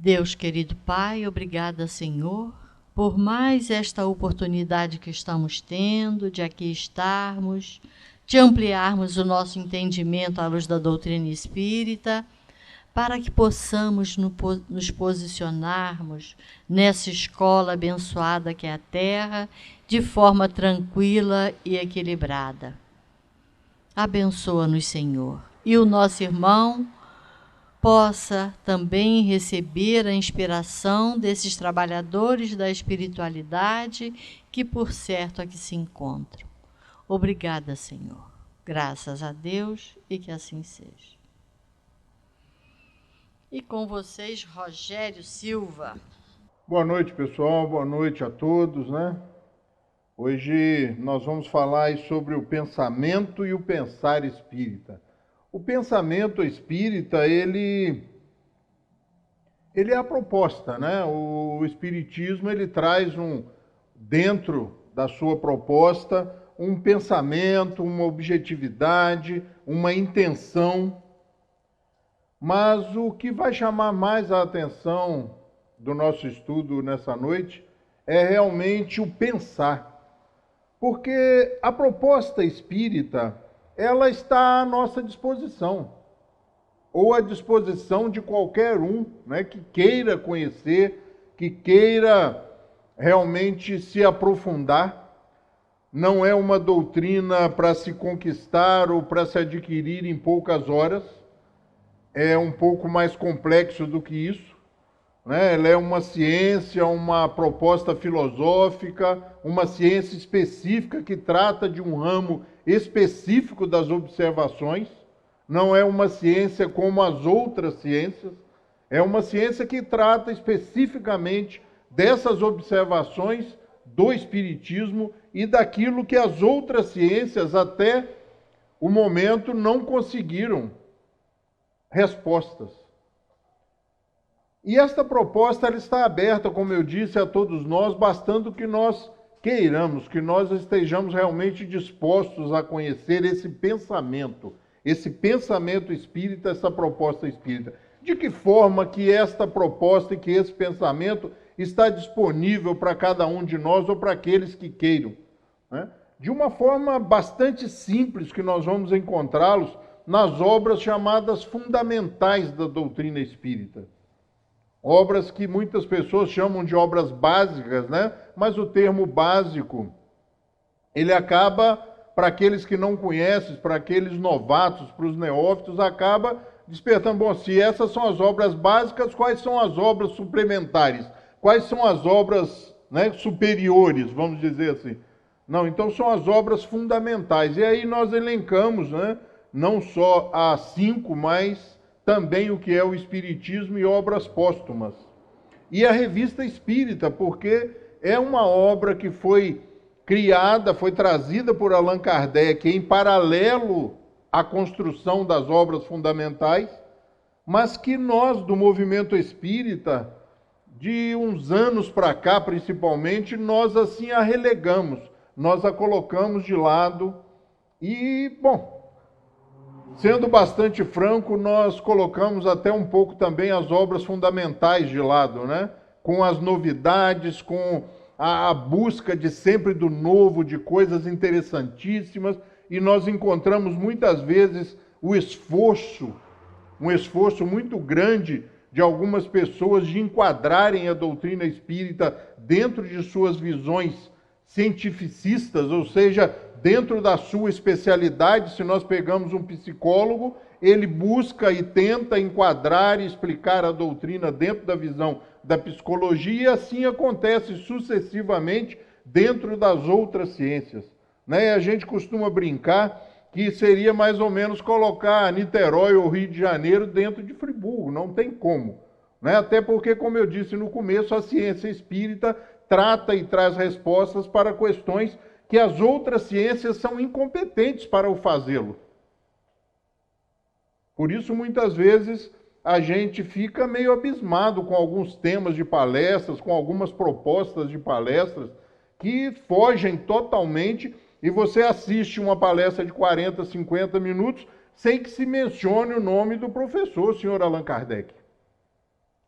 Deus querido Pai, obrigada, Senhor, por mais esta oportunidade que estamos tendo de aqui estarmos, de ampliarmos o nosso entendimento à luz da doutrina espírita, para que possamos nos posicionarmos nessa escola abençoada que é a Terra, de forma tranquila e equilibrada. Abençoa-nos, Senhor, e o nosso irmão possa também receber a inspiração desses trabalhadores da espiritualidade que, por certo, aqui se encontram. Obrigada, Senhor. Graças a Deus e que assim seja. E com vocês, Rogério Silva. Boa noite, pessoal. Boa noite a todos, né? Hoje nós vamos falar sobre o pensamento e o pensar espírita. O pensamento espírita, ele é a proposta, né? O espiritismo, ele traz dentro da sua proposta um pensamento, uma objetividade, uma intenção. Mas o que vai chamar mais a atenção do nosso estudo nessa noite é realmente o pensar. Porque a proposta espírita, ela está à nossa disposição, ou à disposição de qualquer um, né, que queira conhecer, que queira realmente se aprofundar. Não é uma doutrina para se conquistar ou para se adquirir em poucas horas. É um pouco mais complexo do que isso, né? Ela é uma ciência, uma proposta filosófica, uma ciência específica que trata de um ramo específico das observações. Não é uma ciência como as outras ciências, é uma ciência que trata especificamente dessas observações do espiritismo e daquilo que as outras ciências até o momento não conseguiram respostas. E esta proposta ela está aberta, como eu disse, a todos nós, bastando que nós queiramos, que nós estejamos realmente dispostos a conhecer esse pensamento espírita, essa proposta espírita. De que forma que esta proposta e que esse pensamento está disponível para cada um de nós ou para aqueles que queiram, né? De uma forma bastante simples que nós vamos encontrá-los nas obras chamadas fundamentais da doutrina espírita. Obras que muitas pessoas chamam de obras básicas, né? Mas o termo básico, ele acaba, para aqueles que não conhecem, para aqueles novatos, para os neófitos, acaba despertando, bom, se essas são as obras básicas, quais são as obras suplementares? Quais são as obras, né, superiores, vamos dizer assim? Não, então são as obras fundamentais. E aí nós elencamos, né, não só as 5, mas também o que é o Espiritismo e obras póstumas. E a Revista Espírita, porque é uma obra que foi criada, foi trazida por Allan Kardec em paralelo à construção das obras fundamentais, mas que nós, do movimento espírita, de uns anos para cá principalmente, nós assim a relegamos, nós a colocamos de lado e, bom, sendo bastante franco, nós colocamos até um pouco também as obras fundamentais de lado, né? Com as novidades, com a busca de sempre do novo, de coisas interessantíssimas, e nós encontramos muitas vezes um esforço muito grande de algumas pessoas de enquadrarem a doutrina espírita dentro de suas visões cientificistas, ou seja, dentro da sua especialidade. Se nós pegamos um psicólogo, ele busca e tenta enquadrar e explicar a doutrina dentro da visão da psicologia, e assim acontece sucessivamente dentro das outras ciências, né? E a gente costuma brincar que seria mais ou menos colocar Niterói ou Rio de Janeiro dentro de Friburgo, não tem como, né? Até porque, como eu disse no começo, a ciência espírita trata e traz respostas para questões que as outras ciências são incompetentes para o fazê-lo. Por isso, muitas vezes, a gente fica meio abismado com alguns temas de palestras, com algumas propostas de palestras que fogem totalmente, e você assiste uma palestra de 40, 50 minutos sem que se mencione o nome do professor, o senhor Allan Kardec.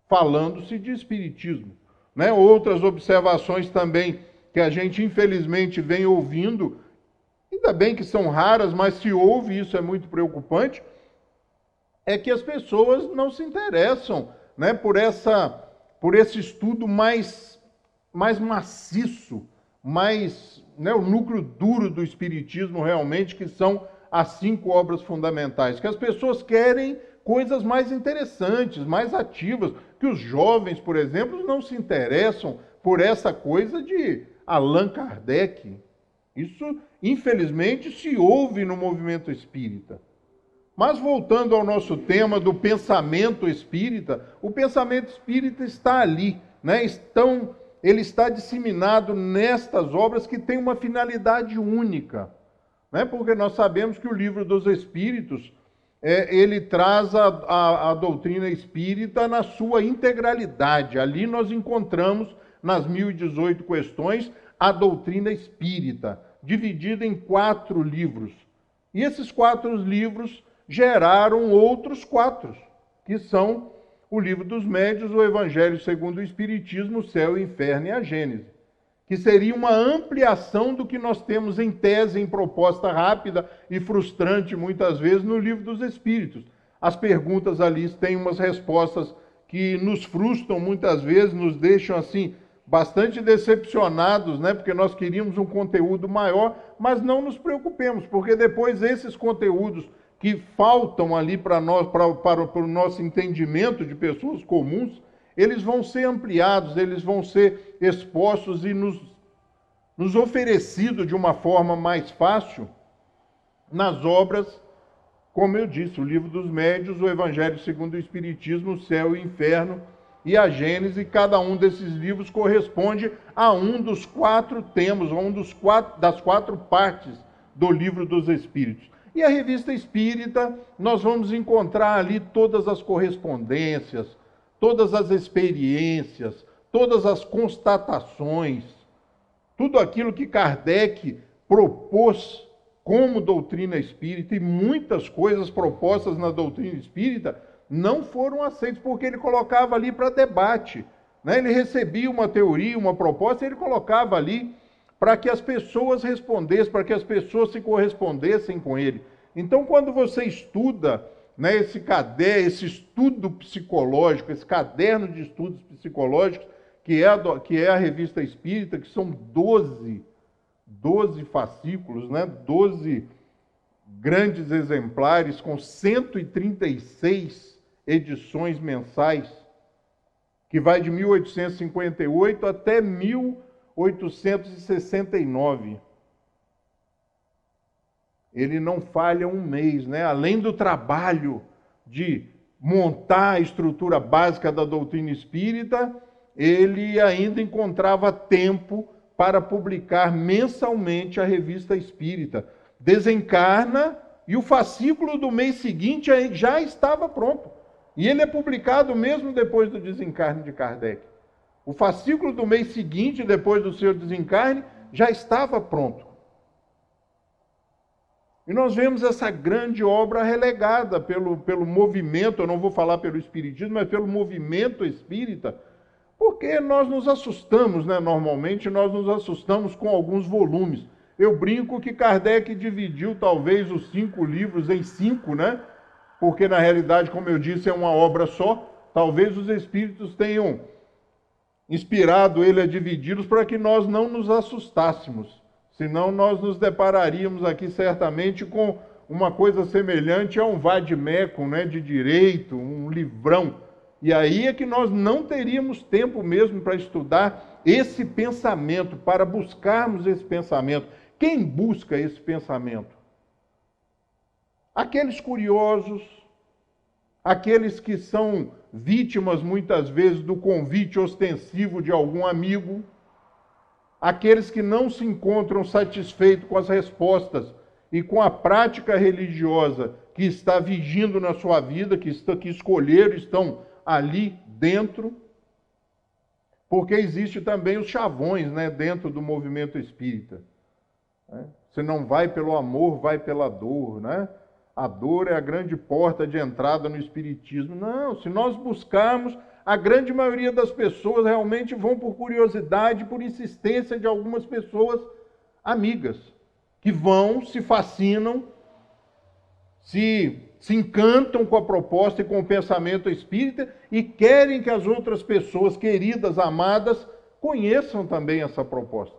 falando-se de espiritismo, né? Outras observações também que a gente infelizmente vem ouvindo, ainda bem que são raras, mas se ouve, isso é muito preocupante, é que as pessoas não se interessam, né, por esse estudo mais maciço, mais, né, o núcleo duro do espiritismo realmente, que são as 5 obras fundamentais, que as pessoas querem coisas mais interessantes, mais ativas, que os jovens, por exemplo, não se interessam por essa coisa de Allan Kardec. Isso, infelizmente, se ouve no movimento espírita. Mas voltando ao nosso tema do pensamento espírita, o pensamento espírita está ali, né? Ele está disseminado nestas obras que têm uma finalidade única, né? Porque nós sabemos que o Livro dos Espíritos, ele traz a doutrina espírita na sua integralidade. Ali nós encontramos, nas 1018 questões, a doutrina espírita, dividida em 4 livros. E esses 4 livros geraram outros 4, que são o Livro dos Médiuns, o Evangelho segundo o Espiritismo, o Céu, o Inferno e a Gênese, que seria uma ampliação do que nós temos em tese, em proposta rápida e frustrante, muitas vezes, no Livro dos Espíritos. As perguntas ali têm umas respostas que nos frustram muitas vezes, nos deixam assim bastante decepcionados, né? Porque nós queríamos um conteúdo maior, mas não nos preocupemos, porque depois esses conteúdos que faltam ali para nós, para o nosso entendimento de pessoas comuns, eles vão ser ampliados, eles vão ser expostos e nos oferecidos de uma forma mais fácil nas obras, como eu disse, o Livro dos Médiuns, o Evangelho segundo o Espiritismo, o Céu e o Inferno e a Gênese. Cada um desses livros corresponde a um dos 4 temas, a das 4 partes do Livro dos Espíritos. E a Revista Espírita, nós vamos encontrar ali todas as correspondências, todas as experiências, todas as constatações, tudo aquilo que Kardec propôs como doutrina espírita, e muitas coisas propostas na doutrina espírita não foram aceitas, porque ele colocava ali para debate, né? Ele recebia uma teoria, uma proposta, e ele colocava ali para que as pessoas respondessem, para que as pessoas se correspondessem com ele. Então, quando você estuda, né, esse estudo psicológico, esse caderno de estudos psicológicos, que é a Revista Espírita, que são 12 fascículos, né, 12 grandes exemplares, com 136 edições mensais, que vai de 1858 até 1869. Ele não falha um mês, né? Além do trabalho de montar a estrutura básica da doutrina espírita, ele ainda encontrava tempo para publicar mensalmente a Revista Espírita. Desencarna e o fascículo do mês seguinte já estava pronto. E ele é publicado mesmo depois do desencarne de Kardec. O fascículo do mês seguinte, depois do seu desencarne, já estava pronto. E nós vemos essa grande obra relegada pelo movimento, eu não vou falar pelo espiritismo, mas pelo movimento espírita, porque nós nos assustamos, né? Normalmente nós nos assustamos com alguns volumes. Eu brinco que Kardec dividiu talvez os 5 livros em 5, né? Porque na realidade, como eu disse, é uma obra só. Talvez os espíritos tenham inspirado ele a dividi-los para que nós não nos assustássemos. Senão nós nos depararíamos aqui certamente com uma coisa semelhante a um vade-mecum, né, de direito, um livrão. E aí é que nós não teríamos tempo mesmo para estudar esse pensamento, para buscarmos esse pensamento. Quem busca esse pensamento? Aqueles curiosos, aqueles que são vítimas muitas vezes do convite ostensivo de algum amigo, aqueles que não se encontram satisfeitos com as respostas e com a prática religiosa que está vigindo na sua vida, que escolheram, estão ali dentro, porque existe também os chavões, né, dentro do movimento espírita. Você não vai pelo amor, vai pela dor, né? A dor é a grande porta de entrada no espiritismo. Não, se nós buscarmos a grande maioria das pessoas realmente vão por curiosidade, por insistência de algumas pessoas amigas, que vão, se fascinam, se encantam com a proposta e com o pensamento espírita e querem que as outras pessoas queridas, amadas, conheçam também essa proposta.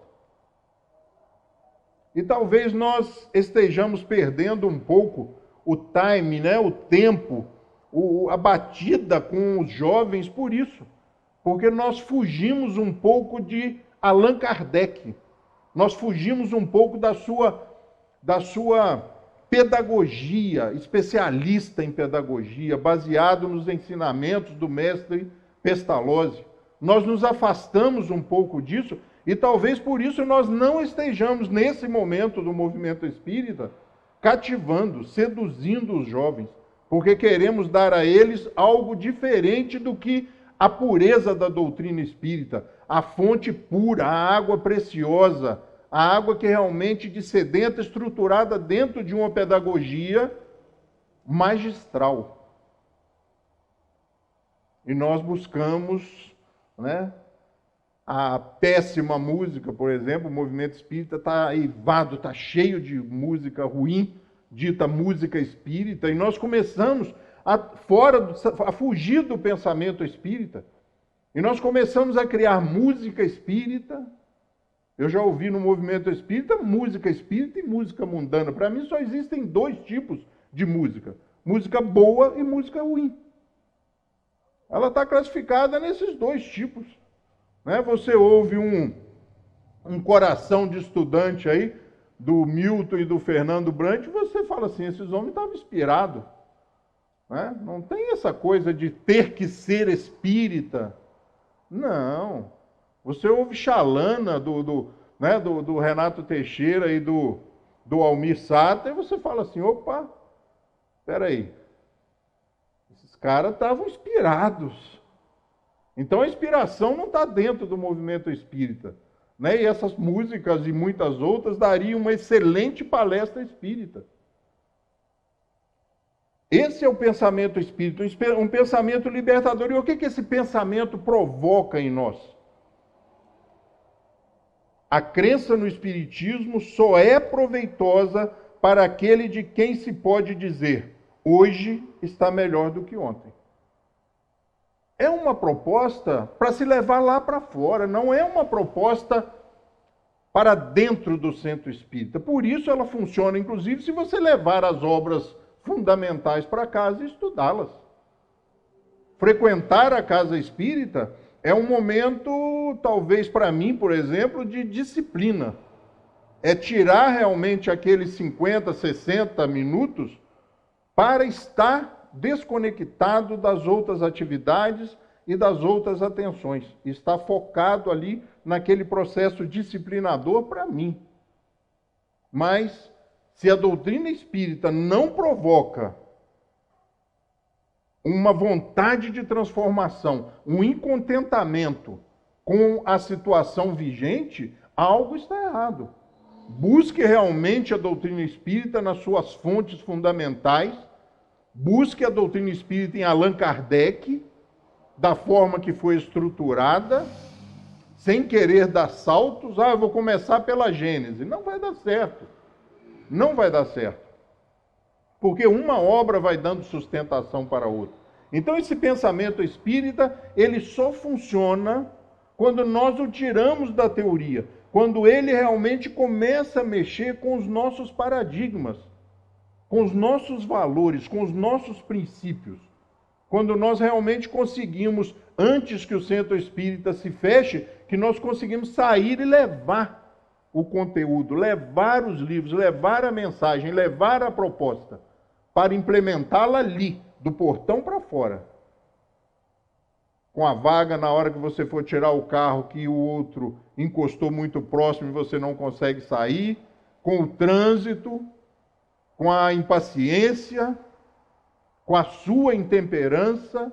E talvez nós estejamos perdendo um pouco o time, né? O tempo, a batida com os jovens por isso. Porque nós fugimos um pouco de Allan Kardec. Nós fugimos um pouco da sua pedagogia, especialista em pedagogia, baseado nos ensinamentos do mestre Pestalozzi. Nós nos afastamos um pouco disso e talvez por isso nós não estejamos, nesse momento do movimento espírita, cativando, seduzindo os jovens, porque queremos dar a eles algo diferente do que a pureza da doutrina espírita, a fonte pura, a água preciosa, a água que realmente dissedenta, estruturada dentro de uma pedagogia magistral. E nós buscamos, né, a péssima música, por exemplo. O movimento espírita está eivado, está cheio de música ruim, dita música espírita, e nós começamos a fugir do pensamento espírita, e nós começamos a criar música espírita. Eu já ouvi no movimento espírita música espírita e música mundana. Para mim só existem dois tipos de música: música boa e música ruim. Ela está classificada nesses dois tipos. Né? Você ouve um coração de estudante aí, do Milton e do Fernando Brant, você fala assim, esses homens estavam inspirados. Né? Não tem essa coisa de ter que ser espírita. Não. Você ouve Xalana, do Renato Teixeira e do Almir Sater, e você fala assim, opa, espera aí, esses caras estavam inspirados. Então a inspiração não está dentro do movimento espírita. Né? E essas músicas e muitas outras dariam uma excelente palestra espírita. Esse é o pensamento espírita, um pensamento libertador. E o que esse pensamento provoca em nós? A crença no espiritismo só é proveitosa para aquele de quem se pode dizer, hoje está melhor do que ontem. É uma proposta para se levar lá para fora, não é uma proposta para dentro do centro espírita. Por isso ela funciona, inclusive, se você levar as obras fundamentais para casa e estudá-las. Frequentar a casa espírita é um momento, talvez para mim, por exemplo, de disciplina. É tirar realmente aqueles 50, 60 minutos para estar desconectado das outras atividades e das outras atenções. Está focado ali naquele processo disciplinador para mim. Mas, se a doutrina espírita não provoca uma vontade de transformação, um incontentamento com a situação vigente, algo está errado. Busque realmente a doutrina espírita nas suas fontes fundamentais. Busque a doutrina espírita em Allan Kardec, da forma que foi estruturada, sem querer dar saltos. Eu vou começar pela Gênese. Não vai dar certo. Não vai dar certo. Porque uma obra vai dando sustentação para a outra. Então esse pensamento espírita, ele só funciona quando nós o tiramos da teoria, quando ele realmente começa a mexer com os nossos paradigmas, com os nossos valores, com os nossos princípios. Quando nós realmente conseguimos, antes que o centro espírita se feche, que nós conseguimos sair e levar o conteúdo, levar os livros, levar a mensagem, levar a proposta, para implementá-la ali, do portão para fora. Com a vaga, na hora que você for tirar o carro, que o outro encostou muito próximo e você não consegue sair, com o trânsito, com a impaciência, com a sua intemperança.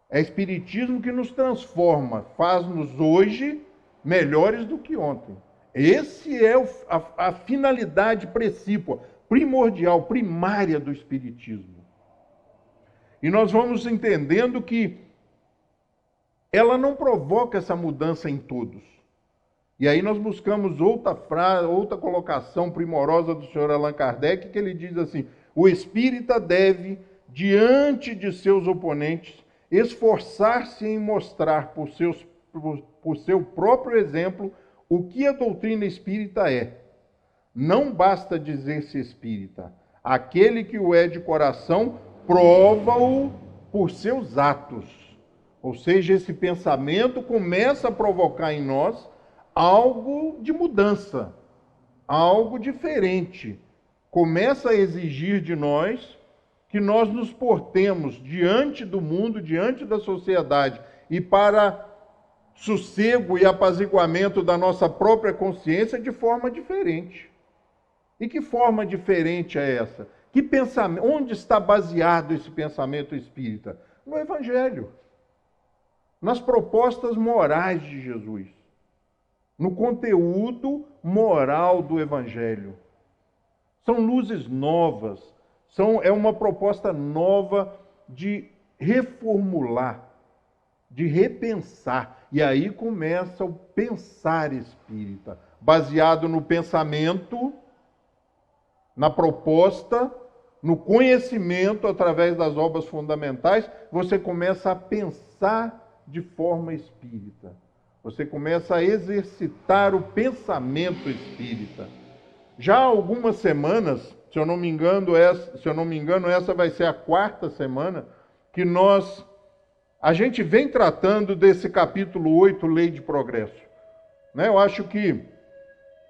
É espiritismo que nos transforma, faz-nos hoje melhores do que ontem. Esse é a finalidade principal, primordial, primária do espiritismo. E nós vamos entendendo que ela não provoca essa mudança em todos. E aí nós buscamos outra frase, outra colocação primorosa do senhor Allan Kardec, que ele diz assim: o espírita deve, diante de seus oponentes, esforçar-se em mostrar por seu próprio exemplo o que a doutrina espírita é. Não basta dizer-se espírita. Aquele que o é de coração prova-o por seus atos. Ou seja, esse pensamento começa a provocar em nós algo de mudança, algo diferente. Começa a exigir de nós que nós nos portemos diante do mundo, diante da sociedade, e para sossego e apaziguamento da nossa própria consciência de forma diferente. E que forma diferente é essa? Que pensamento? Onde está baseado esse pensamento espírita? No Evangelho, nas propostas morais de Jesus, no conteúdo moral do Evangelho. São luzes novas, é uma proposta nova de reformular, de repensar. E aí começa o pensar espírita, baseado no pensamento, na proposta, no conhecimento através das obras fundamentais. Você começa a pensar de forma espírita. Você começa a exercitar o pensamento espírita. Já há algumas semanas, se eu não me engano, essa vai ser a 4ª semana, que a gente vem tratando desse capítulo 8, Lei de Progresso. Eu acho que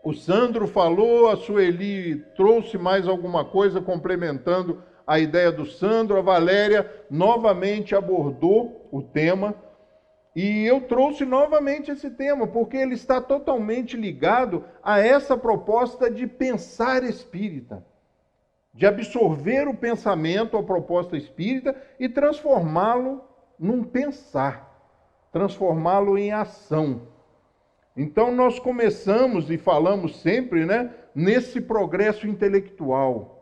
o Sandro falou, a Sueli trouxe mais alguma coisa complementando a ideia do Sandro, a Valéria novamente abordou o tema, e eu trouxe novamente esse tema, porque ele está totalmente ligado a essa proposta de pensar espírita, de absorver o pensamento, a proposta espírita, e transformá-lo num pensar, transformá-lo em ação. Então nós começamos e falamos sempre, nesse progresso intelectual.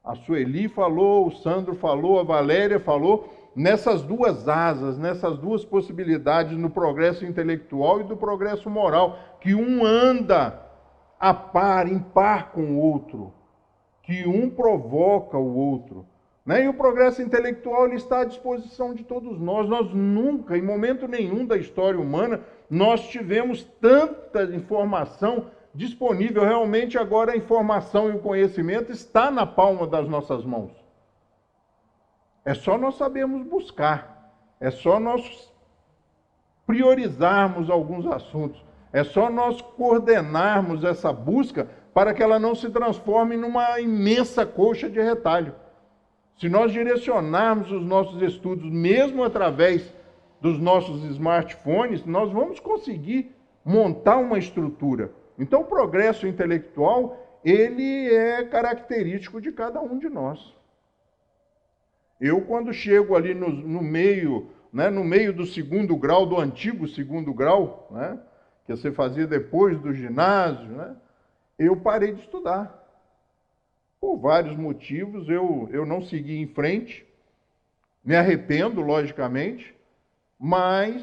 A Sueli falou, o Sandro falou, a Valéria falou, nessas duas asas, nessas duas possibilidades, no progresso intelectual e do progresso moral, que um anda a par, em par com o outro, que um provoca o outro. E o progresso intelectual ele está à disposição de todos nós. Nós nunca, em momento nenhum da história humana, nós tivemos tanta informação disponível. Realmente agora a informação e o conhecimento está na palma das nossas mãos. É só nós sabermos buscar, é só nós priorizarmos alguns assuntos, é só nós coordenarmos essa busca para que ela não se transforme numa imensa colcha de retalho. Se nós direcionarmos os nossos estudos, mesmo através dos nossos smartphones, nós vamos conseguir montar uma estrutura. Então, o progresso intelectual, ele é característico de cada um de nós. Eu, quando chego ali no meio, no meio do 2º grau, do antigo 2º grau, que você fazia depois do ginásio, eu parei de estudar. Por vários motivos, eu não segui em frente, me arrependo, logicamente, mas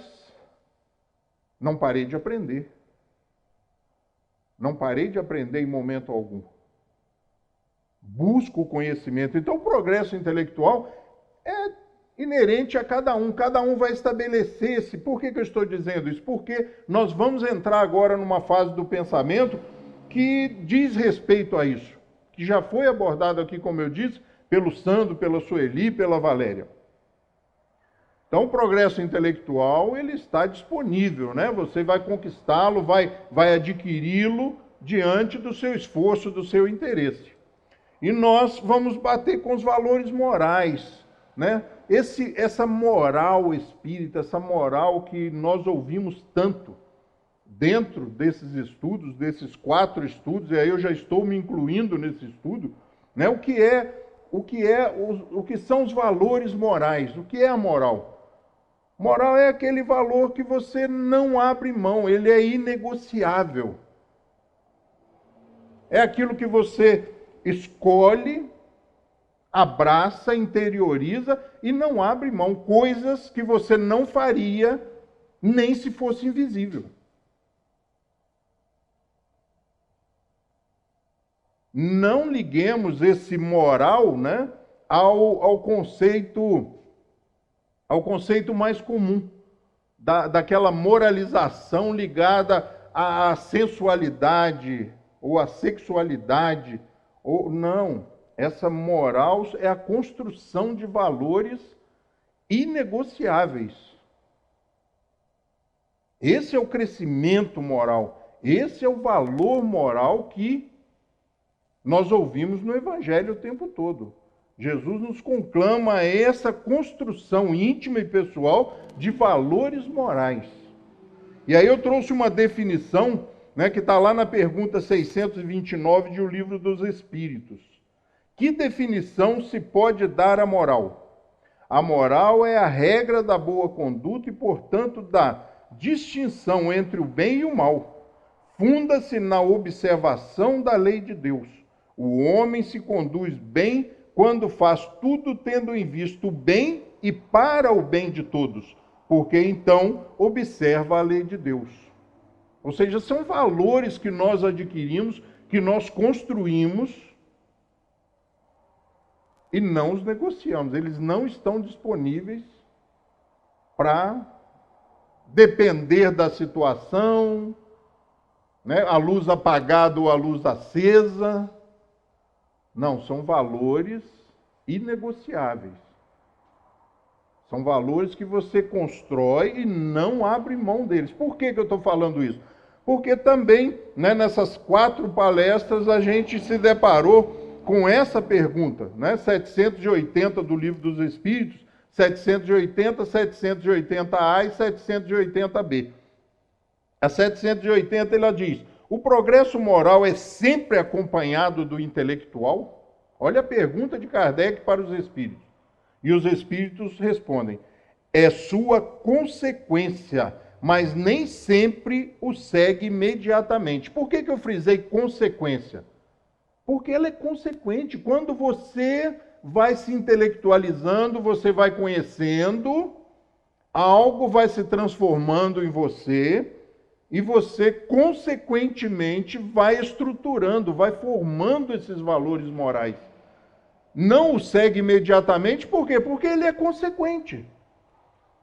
não parei de aprender. Não parei de aprender em momento algum. Busco o conhecimento. Então, o progresso intelectual é inerente a cada um vai estabelecer esse. Por que eu estou dizendo isso? Porque nós vamos entrar agora numa fase do pensamento que diz respeito a isso, que já foi abordado aqui, como eu disse, pelo Sandro, pela Sueli, pela Valéria. Então, o progresso intelectual, ele está disponível, Você vai conquistá-lo, vai adquiri-lo diante do seu esforço, do seu interesse. E nós vamos bater com os valores morais, Essa moral espírita, essa moral que nós ouvimos tanto dentro desses estudos, desses 4 estudos, e aí eu já estou me incluindo nesse estudo, o que são os valores morais? O que é a moral? Moral é aquele valor que você não abre mão, ele é inegociável. É aquilo que você escolhe abraça, interioriza e não abre mão. Coisas que você não faria nem se fosse invisível. Não liguemos esse moral, né, ao conceito mais comum, daquela moralização ligada à sensualidade ou à sexualidade. Não, essa moral é a construção de valores inegociáveis. Esse é o crescimento moral, esse é o valor moral que nós ouvimos no Evangelho o tempo todo. Jesus nos conclama a essa construção íntima e pessoal de valores morais. E aí eu trouxe uma definição, né, que está lá na pergunta 629 de O Livro dos Espíritos. Que definição se pode dar à moral? A moral é a regra da boa conduta e, portanto, da distinção entre o bem e o mal. Funda-se na observação da lei de Deus. O homem se conduz bem quando faz tudo tendo em vista o bem e para o bem de todos, porque então observa a lei de Deus. Ou seja, são valores que nós adquirimos, que nós construímos e não os negociamos. Eles não estão disponíveis para depender da situação, né? A luz apagada ou a luz acesa. Não, são valores inegociáveis. São valores que você constrói e não abre mão deles. Por que eu estou falando isso? Porque também, né, nessas 4 palestras, a gente se deparou com essa pergunta, né? 780 do Livro dos Espíritos, 780, 780A e 780B. A 780, ela diz: o progresso moral é sempre acompanhado do intelectual? Olha a pergunta de Kardec para os espíritos. E os espíritos respondem: é sua consequência, mas nem sempre o segue imediatamente. Por que eu frisei consequência? Porque ela é consequente. Quando você vai se intelectualizando, você vai conhecendo, algo vai se transformando em você, e você, consequentemente, vai estruturando, vai formando esses valores morais. Não o segue imediatamente, por quê? Porque ele é consequente.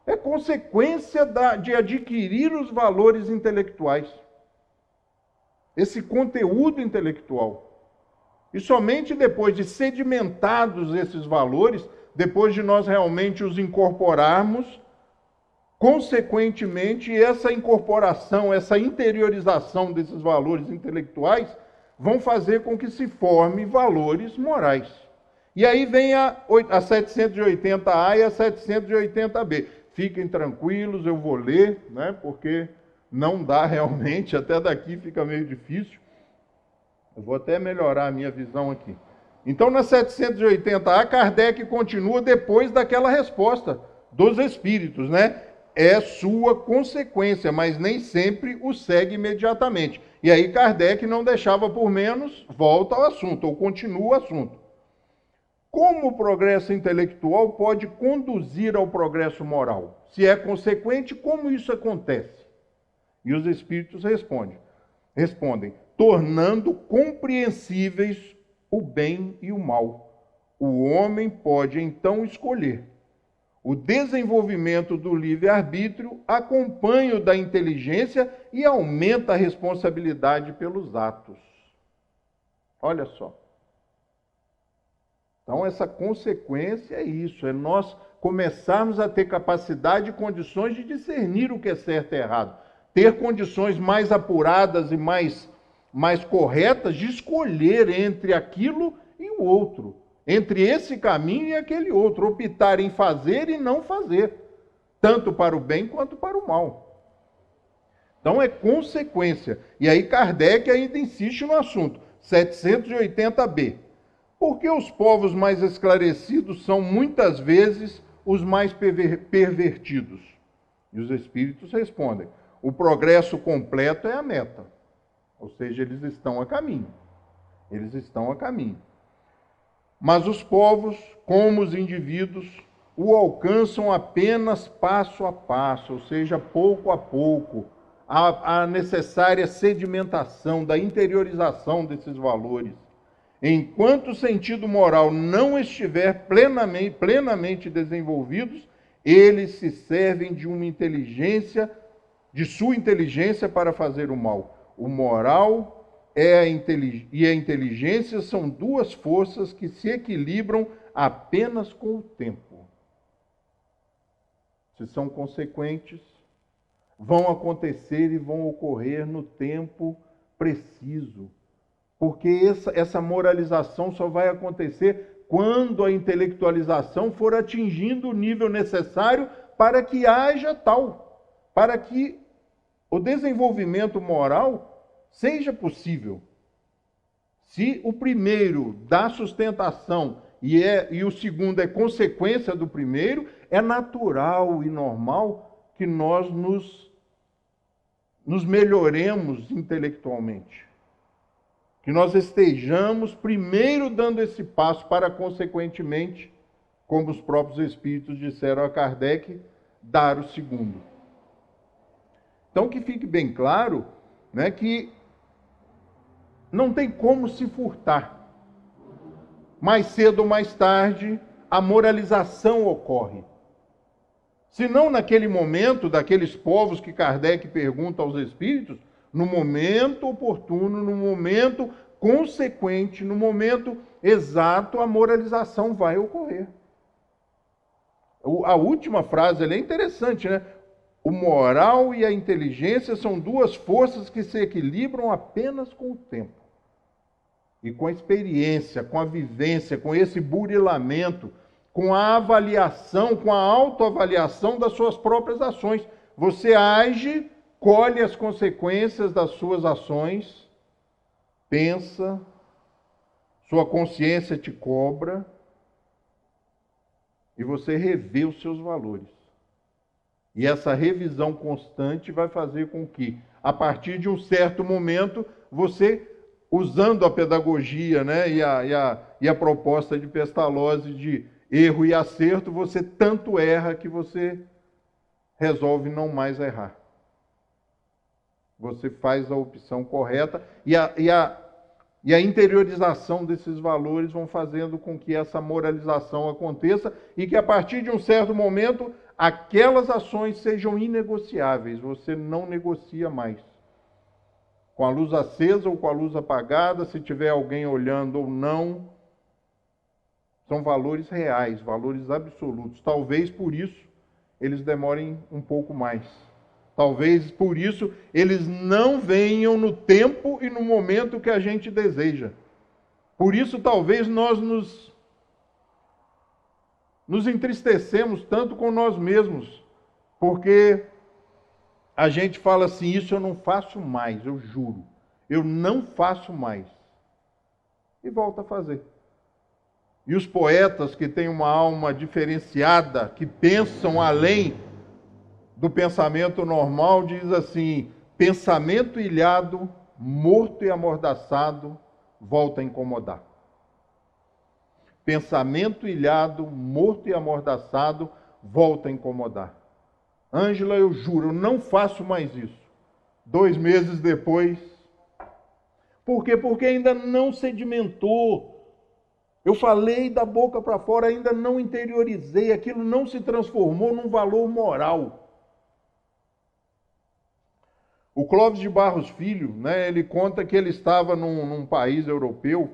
É consequência de adquirir os valores intelectuais. Esse conteúdo intelectual. E somente depois de sedimentados esses valores, depois de nós realmente os incorporarmos, consequentemente, essa incorporação, essa interiorização desses valores intelectuais vão fazer com que se forme valores morais. E aí vem a 780A e a 780B. Fiquem tranquilos, eu vou ler, né, porque não dá realmente, até daqui fica meio difícil. Eu vou até melhorar a minha visão aqui. Então, na 780A, Kardec continua depois daquela resposta dos espíritos, né? É sua consequência, mas nem sempre o segue imediatamente. E aí Kardec não deixava por menos, volta ao assunto, ou continua o assunto. Como o progresso intelectual pode conduzir ao progresso moral? Se é consequente, como isso acontece? E os espíritos respondem, tornando compreensíveis o bem e o mal. O homem pode então escolher. O desenvolvimento do livre-arbítrio acompanha o da inteligência e aumenta a responsabilidade pelos atos. Olha só. Então, essa consequência é isso, é nós começarmos a ter capacidade e condições de discernir o que é certo e errado. Ter condições mais apuradas e mais corretas de escolher entre aquilo e o outro. Entre esse caminho e aquele outro, optar em fazer e não fazer, tanto para o bem quanto para o mal. Então é consequência. E aí Kardec ainda insiste no assunto, 780B. Porque os povos mais esclarecidos são muitas vezes os mais pervertidos? E os espíritos respondem, o progresso completo é a meta. Ou seja, eles estão a caminho. Eles estão a caminho. Mas os povos, como os indivíduos, o alcançam apenas passo a passo, ou seja, pouco a pouco, a necessária sedimentação, da interiorização desses valores. Enquanto o sentido moral não estiver plenamente desenvolvido, eles se servem de uma inteligência, de sua inteligência para fazer o mal. O moral e a inteligência são duas forças que se equilibram apenas com o tempo. Se são consequentes, vão acontecer e vão ocorrer no tempo preciso. Porque essa moralização só vai acontecer quando a intelectualização for atingindo o nível necessário para que haja tal, para que o desenvolvimento moral seja possível. Se o primeiro dá sustentação e o segundo é consequência do primeiro, é natural e normal que nós nos melhoremos intelectualmente. Que nós estejamos primeiro dando esse passo para, consequentemente, como os próprios Espíritos disseram a Kardec, dar o segundo. Então, que fique bem claro, né, que não tem como se furtar. Mais cedo ou mais tarde, a moralização ocorre. Se não naquele momento, daqueles povos que Kardec pergunta aos Espíritos, no momento oportuno, no momento consequente, no momento exato, a moralização vai ocorrer. A última frase é interessante, né? O moral e a inteligência são duas forças que se equilibram apenas com o tempo. E com a experiência, com a vivência, com esse burilamento, com a avaliação, com a autoavaliação das suas próprias ações. Você age, colhe as consequências das suas ações, pensa, sua consciência te cobra e você revê os seus valores. E essa revisão constante vai fazer com que, a partir de um certo momento, você, usando a pedagogia, né, e a proposta de Pestalozzi de erro e acerto, você tanto erra que você resolve não mais errar. Você faz a opção correta e a interiorização desses valores vão fazendo com que essa moralização aconteça e que, a partir de um certo momento, aquelas ações sejam inegociáveis. Você não negocia mais. Com a luz acesa ou com a luz apagada, se tiver alguém olhando ou não, são valores reais, valores absolutos. Talvez por isso eles demorem um pouco mais. Talvez por isso eles não venham no tempo e no momento que a gente deseja. Por isso talvez nós nos entristecemos tanto com nós mesmos, porque a gente fala assim, isso eu não faço mais, eu juro. Eu não faço mais. E volta a fazer. E os poetas que têm uma alma diferenciada, que pensam além do pensamento normal, diz assim, pensamento ilhado, morto e amordaçado, volta a incomodar. Pensamento ilhado, morto e amordaçado, volta a incomodar. Ângela, eu juro, eu não faço mais isso. 2 meses depois. Por quê? Porque ainda não sedimentou. Eu falei da boca para fora, ainda não interiorizei, aquilo não se transformou num valor moral. O Clóvis de Barros Filho, né, ele conta que ele estava num país europeu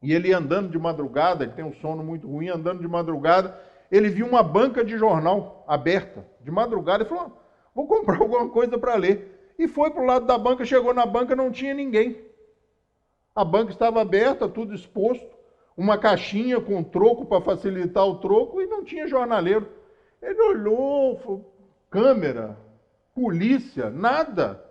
e ele andando de madrugada, ele tem um sono muito ruim, andando de madrugada, ele viu uma banca de jornal aberta, de madrugada, e falou, vou comprar alguma coisa para ler. E foi para o lado da banca, chegou na banca, não tinha ninguém. A banca estava aberta, tudo exposto, uma caixinha com troco para facilitar o troco e não tinha jornaleiro. Ele olhou, falou, câmera, polícia, nada.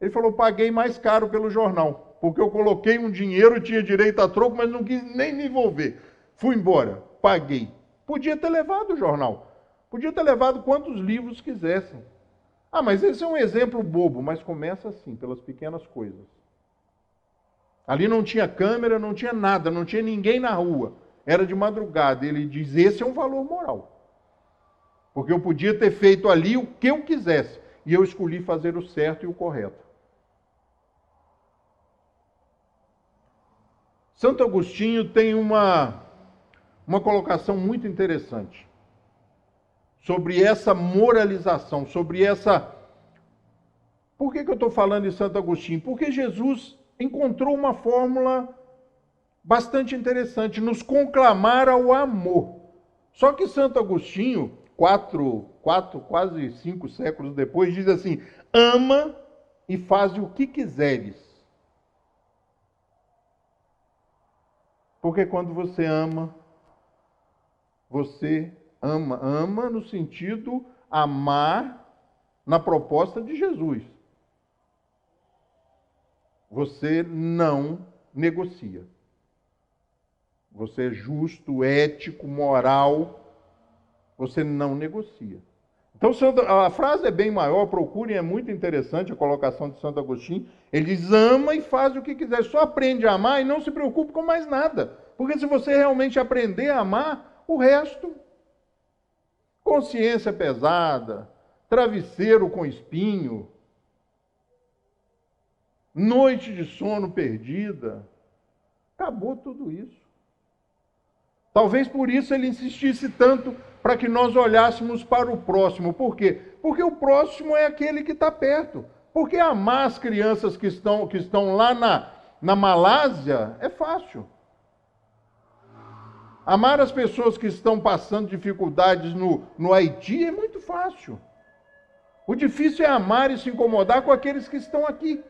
Ele falou, paguei mais caro pelo jornal, porque eu coloquei um dinheiro, tinha direito a troco, mas não quis nem me envolver. Fui embora, paguei. Podia ter levado o jornal, podia ter levado quantos livros quisessem. Ah, mas esse é um exemplo bobo, mas começa assim, pelas pequenas coisas. Ali não tinha câmera, não tinha nada, não tinha ninguém na rua. Era de madrugada. Ele diz, esse é um valor moral. Porque eu podia ter feito ali o que eu quisesse. E eu escolhi fazer o certo e o correto. Santo Agostinho tem uma colocação muito interessante sobre essa moralização, sobre essa... Por que eu estou falando de Santo Agostinho? Porque Jesus encontrou uma fórmula bastante interessante, nos conclamar ao amor. Só que Santo Agostinho, quase 5 séculos depois, diz assim, ama e faz o que quiseres. Porque quando você ama no sentido amar na proposta de Jesus. Você não negocia. Você é justo, ético, moral. Você não negocia. Então, a frase é bem maior, procurem, é muito interessante a colocação de Santo Agostinho. Ele diz, ama e faz o que quiser. Só aprende a amar e não se preocupe com mais nada. Porque se você realmente aprender a amar, o resto, consciência pesada, travesseiro com espinho, noite de sono perdida, acabou tudo isso. Talvez por isso ele insistisse tanto para que nós olhássemos para o próximo. Por quê? Porque o próximo é aquele que está perto. Porque amar as crianças que estão lá na Malásia é fácil. Amar as pessoas que estão passando dificuldades no Haiti é muito fácil. O difícil é amar e se incomodar com aqueles que estão aqui.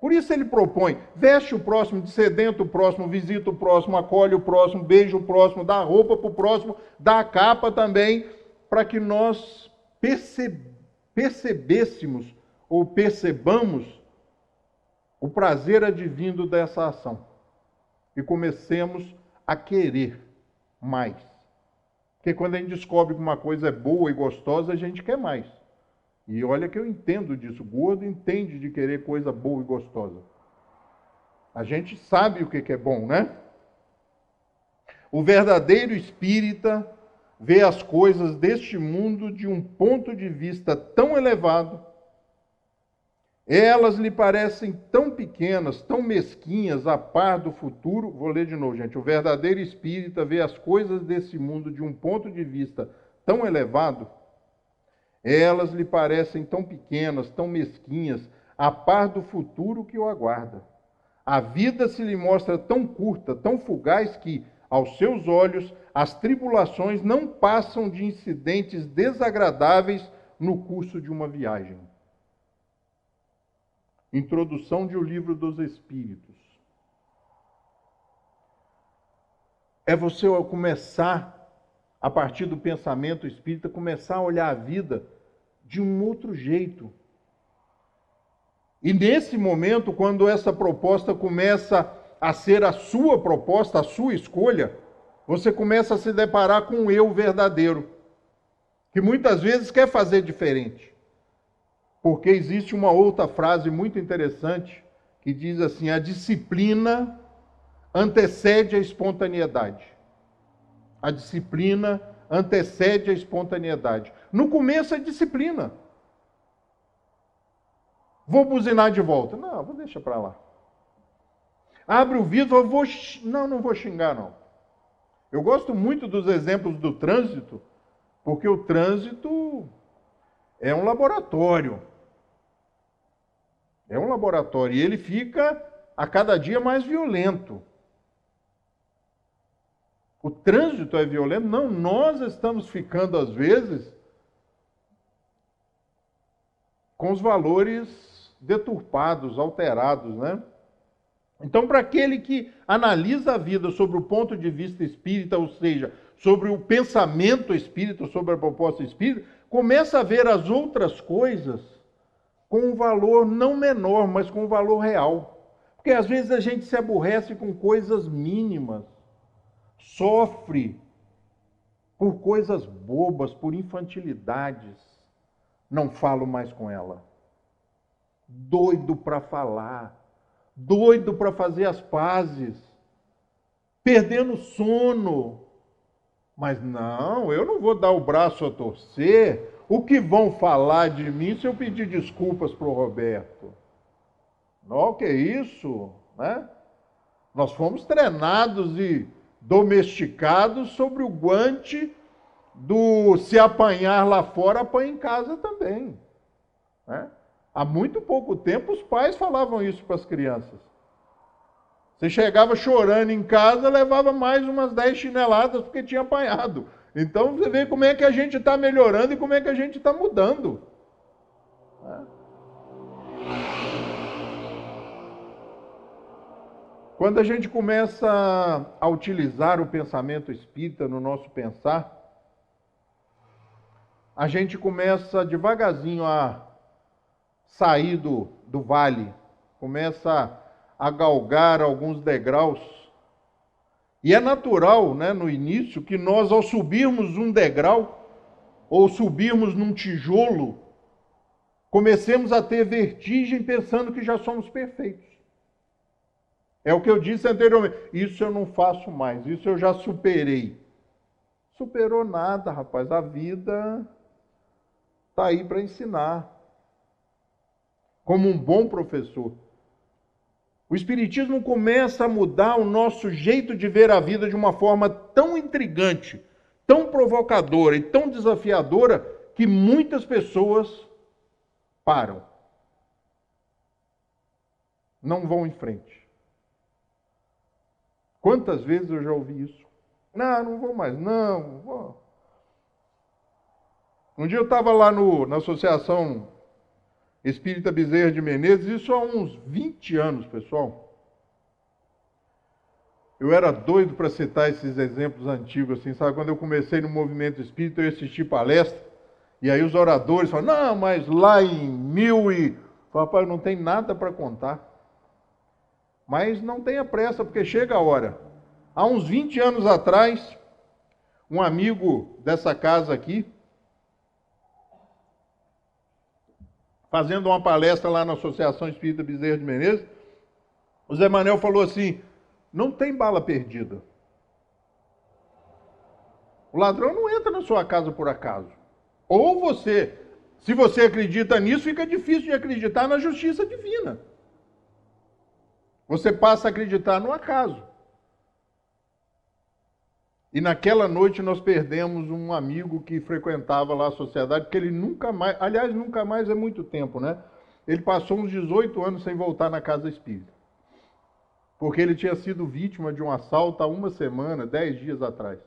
Por isso ele propõe, veste o próximo, descedenta o próximo, visita o próximo, acolhe o próximo, beija o próximo, dá roupa para o próximo, dá a capa também, para que nós percebêssemos ou percebamos o prazer advindo dessa ação. E comecemos a querer mais. Porque quando a gente descobre que uma coisa é boa e gostosa, a gente quer mais. E olha que eu entendo disso. O gordo entende de querer coisa boa e gostosa. A gente sabe o que é bom, né? O verdadeiro espírita vê as coisas deste mundo de um ponto de vista tão elevado, elas lhe parecem tão pequenas, tão mesquinhas, a par do futuro. Vou ler de novo, gente. O verdadeiro espírita vê as coisas desse mundo de um ponto de vista tão elevado, elas lhe parecem tão pequenas, tão mesquinhas, a par do futuro que o aguarda. A vida se lhe mostra tão curta, tão fugaz que, aos seus olhos, as tribulações não passam de incidentes desagradáveis no curso de uma viagem. Introdução de O Livro dos Espíritos. É você começar, a partir do pensamento espírita, começar a olhar a vida de um outro jeito. E nesse momento, quando essa proposta começa a ser a sua proposta, a sua escolha, você começa a se deparar com um eu verdadeiro, que muitas vezes quer fazer diferente. Porque existe uma outra frase muito interessante, que diz assim, a disciplina antecede a espontaneidade. A disciplina antecede a espontaneidade. No começo é disciplina. Vou buzinar de volta. Não, vou deixar para lá. Abre o vidro, não vou xingar não. Eu gosto muito dos exemplos do trânsito, porque o trânsito é um laboratório. É um laboratório e ele fica a cada dia mais violento. O trânsito é violento? Não, nós estamos ficando, às vezes, com os valores deturpados, alterados, né? Então, para aquele que analisa a vida sobre o ponto de vista espírita, ou seja, sobre o pensamento espírita, sobre a proposta espírita, começa a ver as outras coisas com um valor não menor, mas com um valor real. Porque às vezes a gente se aborrece com coisas mínimas, sofre por coisas bobas, por infantilidades. Não falo mais com ela. Doido para falar, doido para fazer as pazes, perdendo sono. Mas não, eu não vou dar o braço a torcer. O que vão falar de mim se eu pedir desculpas para o Roberto? Não, que isso, né? Nós fomos treinados e domesticados sobre o guante do se apanhar lá fora, apanha em casa também, né? Há muito pouco tempo os pais falavam isso para as crianças. Você chegava chorando em casa, levava mais umas 10 chineladas porque tinha apanhado. Então você vê como é que a gente está melhorando e como é que a gente está mudando. Quando a gente começa a utilizar o pensamento espírita no nosso pensar, a gente começa devagarzinho a sair do vale, começa a galgar alguns degraus. E é natural, né, no início, que nós, ao subirmos um degrau, ou subirmos num tijolo, comecemos a ter vertigem pensando que já somos perfeitos. É o que eu disse anteriormente. Isso eu não faço mais, isso eu já superei. Superou nada, rapaz. A vida está aí para ensinar. Como um bom professor. O Espiritismo começa a mudar o nosso jeito de ver a vida de uma forma tão intrigante, tão provocadora e tão desafiadora que muitas pessoas param. Não vão em frente. Quantas vezes eu já ouvi isso? Não vou mais, não vou. Um dia eu estava lá na Associação Espírita Bezerra de Menezes, isso há uns 20 anos, pessoal. Eu era doido para citar esses exemplos antigos, assim, sabe? Quando eu comecei no movimento espírita, eu assisti palestra, e aí os oradores falam, não, mas lá em 1000 e... Rapaz, não tem nada para contar. Mas não tenha pressa, porque chega a hora. Há uns 20 anos atrás, um amigo dessa casa aqui, fazendo uma palestra lá na Associação Espírita Bezerra de Menezes, o Zé Manel falou assim, não tem bala perdida. O ladrão não entra na sua casa por acaso. Ou você, se você acredita nisso, fica difícil de acreditar na justiça divina. Você passa a acreditar no acaso. E naquela noite nós perdemos um amigo que frequentava lá a sociedade, porque ele nunca mais, aliás, nunca mais é muito tempo, né? Ele passou uns 18 anos sem voltar na casa espírita. Porque ele tinha sido vítima de um assalto há uma semana, 10 dias atrás.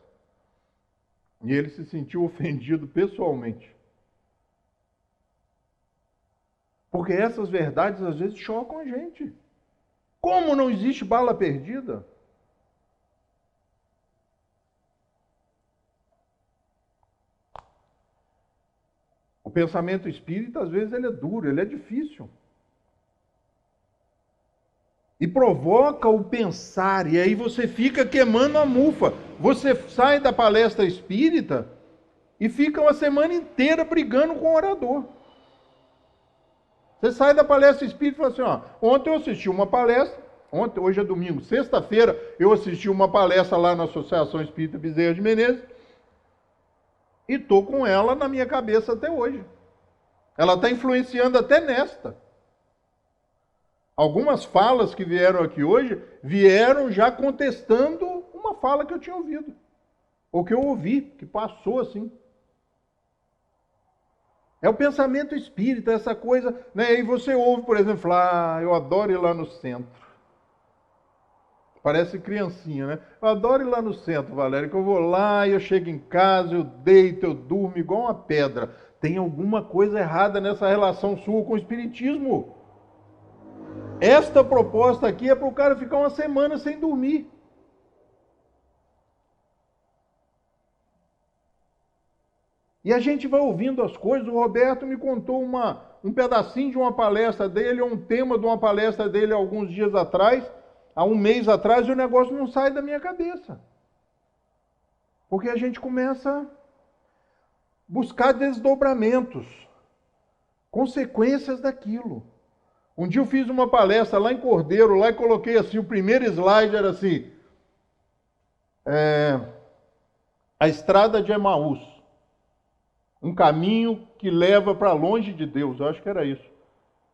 E ele se sentiu ofendido pessoalmente. Porque essas verdades às vezes chocam a gente. Como não existe bala perdida? O pensamento espírita, às vezes, ele é duro, ele é difícil. E provoca o pensar, e aí você fica queimando a mufa. Você sai da palestra espírita e fica uma semana inteira brigando com o orador. Você sai da palestra espírita e fala assim, ó, ontem eu assisti uma palestra, hoje é domingo, sexta-feira eu assisti uma palestra lá na Associação Espírita Bezerra de Menezes e estou com ela na minha cabeça até hoje. Ela está influenciando até nesta. Algumas falas que vieram aqui hoje vieram já contestando uma fala que eu tinha ouvido, ou que eu ouvi, que passou assim. É o pensamento espírita, essa coisa, né? E você ouve, por exemplo, eu adoro ir lá no centro. Parece criancinha, né? Eu adoro ir lá no centro, Valéria, que eu vou lá, eu chego em casa, eu deito, eu durmo igual uma pedra. Tem alguma coisa errada nessa relação sua com o espiritismo. Esta proposta aqui é para o cara ficar uma semana sem dormir. E a gente vai ouvindo as coisas. O Roberto me contou um pedacinho de uma palestra dele, um tema de uma palestra dele há alguns dias atrás, há um mês atrás, e o negócio não sai da minha cabeça. Porque a gente começa a buscar desdobramentos, consequências daquilo. Um dia eu fiz uma palestra lá em Cordeiro, lá e coloquei assim, o primeiro slide era assim, a estrada de Emaús, um caminho que leva para longe de Deus, eu acho que era isso.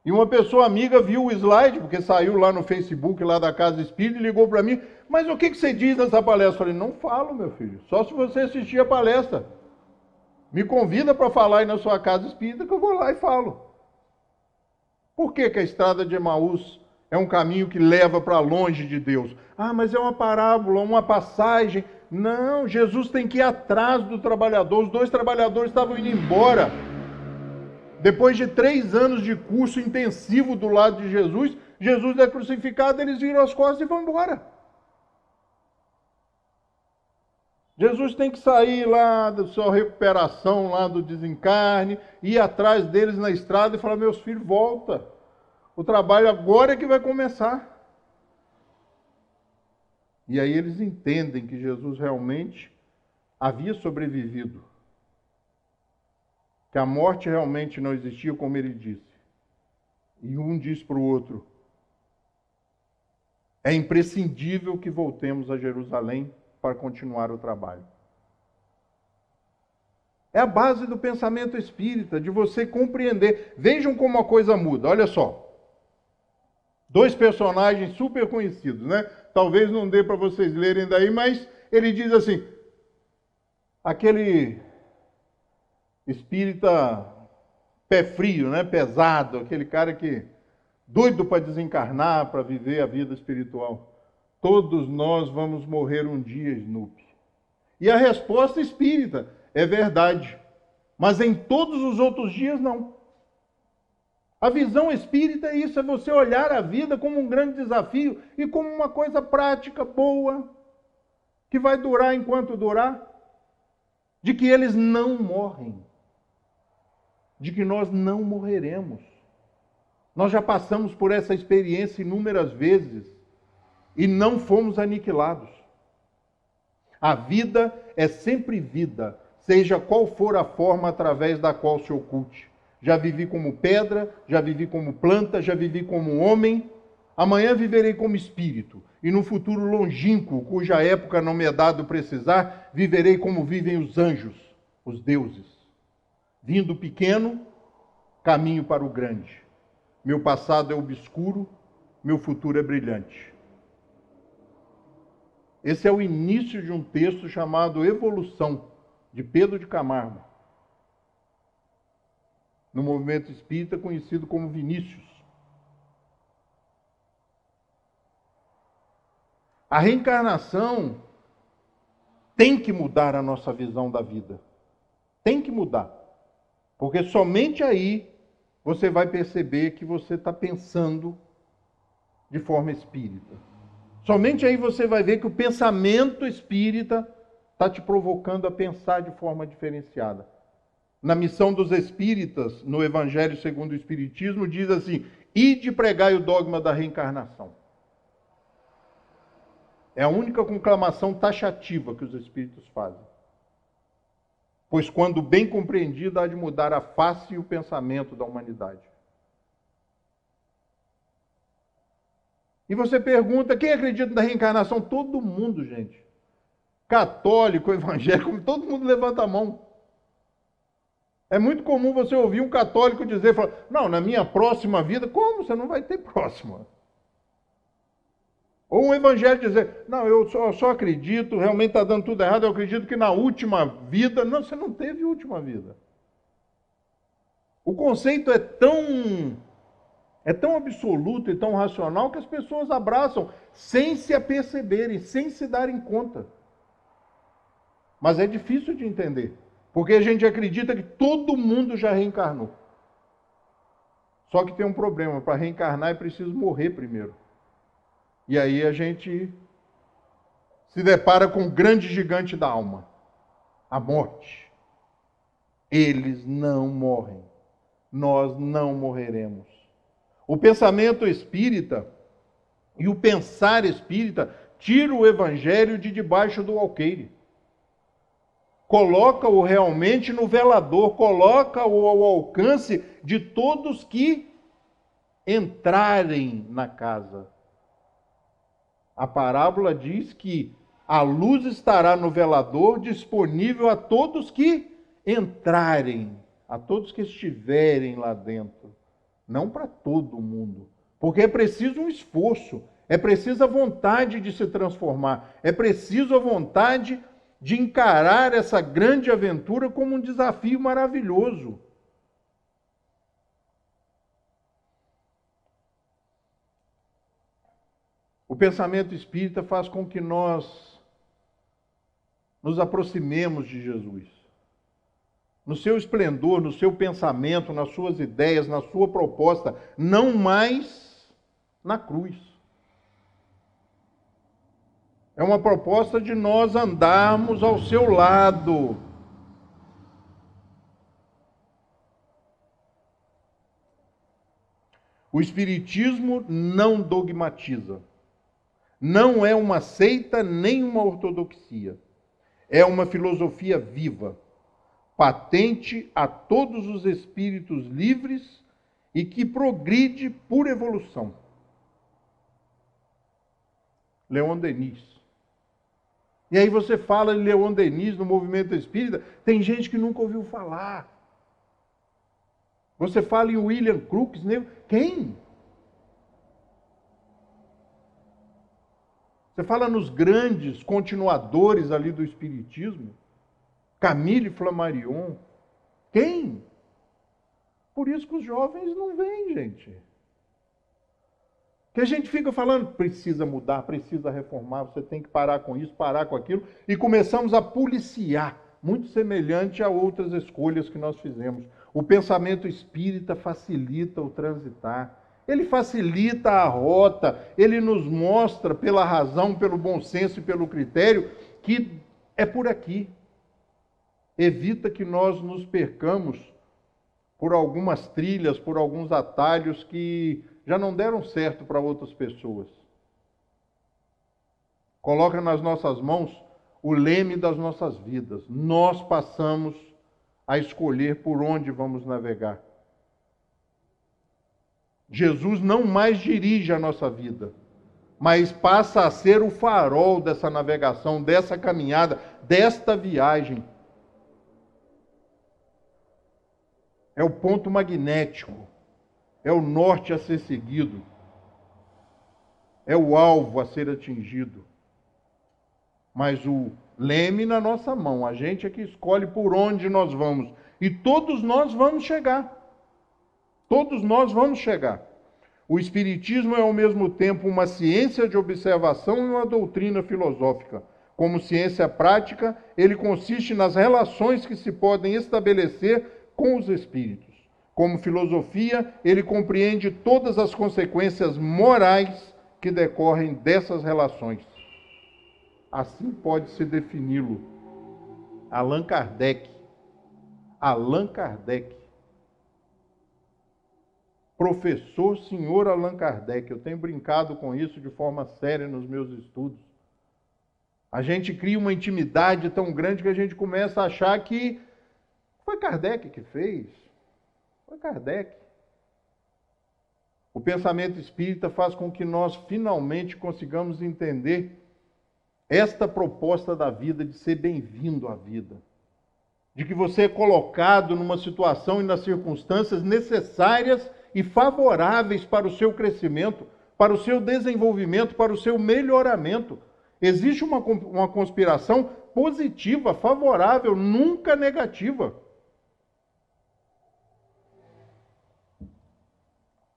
E uma pessoa amiga viu o slide, porque saiu lá no Facebook, lá da Casa Espírita, e ligou para mim, mas o que você diz nessa palestra? Eu falei, não falo, meu filho, só se você assistir a palestra. Me convida para falar aí na sua Casa Espírita, que eu vou lá e falo. Por que a estrada de Emaús é um caminho que leva para longe de Deus? Ah, mas é uma parábola, uma passagem. Não, Jesus tem que ir atrás do trabalhador. Os 2 trabalhadores estavam indo embora. Depois de 3 anos de curso intensivo do lado de Jesus, Jesus é crucificado, eles viram as costas e vão embora. Jesus tem que sair lá da sua recuperação, lá do desencarne, ir atrás deles na estrada e falar, meus filhos, volta. O trabalho agora é que vai começar. E aí eles entendem que Jesus realmente havia sobrevivido. Que a morte realmente não existia, como ele disse. E um diz para o outro, é imprescindível que voltemos a Jerusalém para continuar o trabalho. É a base do pensamento espírita, de você compreender. Vejam como a coisa muda, olha só. 2 personagens super conhecidos, né? Talvez não dê para vocês lerem daí, mas ele diz assim, aquele espírita pé frio, né? Pesado, aquele cara que doido para desencarnar, para viver a vida espiritual. Todos nós vamos morrer um dia, Snoopy. E a resposta espírita é verdade. Mas em todos os outros dias, não. A visão espírita é isso, é você olhar a vida como um grande desafio e como uma coisa prática, boa, que vai durar enquanto durar. De que eles não morrem. De que nós não morreremos. Nós já passamos por essa experiência inúmeras vezes e não fomos aniquilados. A vida é sempre vida, seja qual for a forma através da qual se oculte. Já vivi como pedra, já vivi como planta, já vivi como homem. Amanhã viverei como espírito. E no futuro longínquo, cuja época não me é dado precisar, viverei como vivem os anjos, os deuses. Vindo pequeno, caminho para o grande. Meu passado é obscuro, meu futuro é brilhante. Esse é o início de um texto chamado Evolução, de Pedro de Camargo, no movimento espírita conhecido como Vinícius. A reencarnação tem que mudar a nossa visão da vida. Tem que mudar. Porque somente aí você vai perceber que você está pensando de forma espírita. Somente aí você vai ver que o pensamento espírita está te provocando a pensar de forma diferenciada. Na missão dos espíritas, no Evangelho segundo o Espiritismo, diz assim, ide pregai o dogma da reencarnação. É a única conclamação taxativa que os espíritos fazem. Pois quando bem compreendida, há de mudar a face e o pensamento da humanidade. E você pergunta, quem acredita na reencarnação? Todo mundo, gente. Católico, evangélico, todo mundo levanta a mão. É muito comum você ouvir um católico dizer, não, na minha próxima vida, como? Você não vai ter próxima. Ou um evangélico dizer, não, eu só acredito, realmente está dando tudo errado, eu acredito que na última vida... Não, você não teve última vida. O conceito é tão absoluto e tão racional que as pessoas abraçam sem se aperceberem, sem se darem conta. Mas é difícil de entender, porque a gente acredita que todo mundo já reencarnou. Só que tem um problema, para reencarnar é preciso morrer primeiro. E aí a gente se depara com o grande gigante da alma, a morte. Eles não morrem. Nós não morreremos. O pensamento espírita e o pensar espírita tira o evangelho de debaixo do alqueire. Coloca-o realmente no velador, coloca-o ao alcance de todos que entrarem na casa. A parábola diz que a luz estará no velador, disponível a todos que entrarem, a todos que estiverem lá dentro. Não para todo mundo. Porque é preciso um esforço, é preciso a vontade de se transformar, é preciso a vontade de encarar essa grande aventura como um desafio maravilhoso. O pensamento espírita faz com que nós nos aproximemos de Jesus. No seu esplendor, no seu pensamento, nas suas ideias, na sua proposta, não mais na cruz. É uma proposta de nós andarmos ao seu lado. O Espiritismo não dogmatiza. Não é uma seita nem uma ortodoxia. É uma filosofia viva, patente a todos os espíritos livres e que progride por evolução. Leon Denis. E aí você fala de Leon Denis no movimento espírita, tem gente que nunca ouviu falar. Você fala em William Crookes, quem? Você fala nos grandes continuadores ali do Espiritismo, Camille Flammarion. Quem? Por isso que os jovens não vêm, gente. Que a gente fica falando, precisa mudar, precisa reformar, você tem que parar com isso, parar com aquilo, e começamos a policiar, muito semelhante a outras escolhas que nós fizemos. O pensamento espírita facilita o transitar. Ele facilita a rota, ele nos mostra pela razão, pelo bom senso e pelo critério que é por aqui. Evita que nós nos percamos por algumas trilhas, por alguns atalhos que já não deram certo para outras pessoas. Coloca nas nossas mãos o leme das nossas vidas. Nós passamos a escolher por onde vamos navegar. Jesus não mais dirige a nossa vida, mas passa a ser o farol dessa navegação, dessa caminhada, desta viagem. É o ponto magnético, é o norte a ser seguido, é o alvo a ser atingido. Mas o leme na nossa mão, a gente é que escolhe por onde nós vamos. E todos nós vamos chegar. Todos nós vamos chegar. O Espiritismo é ao mesmo tempo uma ciência de observação e uma doutrina filosófica. Como ciência prática, ele consiste nas relações que se podem estabelecer com os espíritos. Como filosofia, ele compreende todas as consequências morais que decorrem dessas relações. Assim pode-se defini-lo. Allan Kardec. Allan Kardec. Professor senhor Allan Kardec. Eu tenho brincado com isso de forma séria nos meus estudos. A gente cria uma intimidade tão grande que a gente começa a achar que foi Kardec que fez. Foi Kardec. O pensamento espírita faz com que nós finalmente consigamos entender esta proposta da vida de ser bem-vindo à vida. De que você é colocado numa situação e nas circunstâncias necessárias e favoráveis para o seu crescimento, para o seu desenvolvimento, para o seu melhoramento. Existe uma conspiração positiva, favorável, nunca negativa.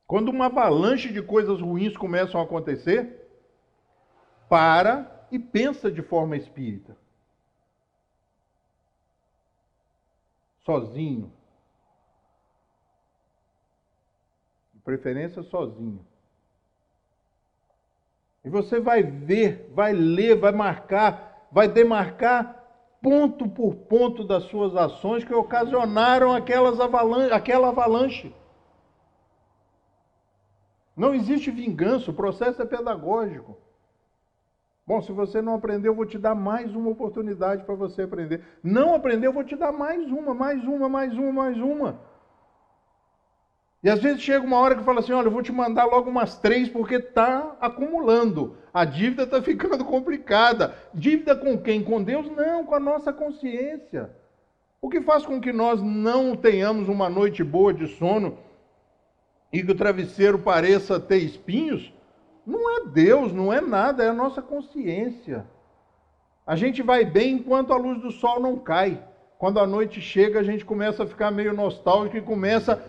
Quando uma avalanche de coisas ruins começam a acontecer, para e pensa de forma espírita. Sozinho. De preferência sozinho. E você vai ver, vai ler, vai marcar, vai demarcar ponto por ponto das suas ações que ocasionaram aquela avalanche. Não existe vingança, o processo é pedagógico. Bom, se você não aprendeu, eu vou te dar mais uma oportunidade para você aprender. Não aprendeu, eu vou te dar mais uma. E às vezes chega uma hora que fala assim, olha, eu vou te mandar logo umas 3 porque está acumulando. A dívida está ficando complicada. Dívida com quem? Com Deus? Não, com a nossa consciência. O que faz com que nós não tenhamos uma noite boa de sono e que o travesseiro pareça ter espinhos, não é Deus, não é nada, é a nossa consciência. A gente vai bem enquanto a luz do sol não cai. Quando a noite chega, a gente começa a ficar meio nostálgico e começa,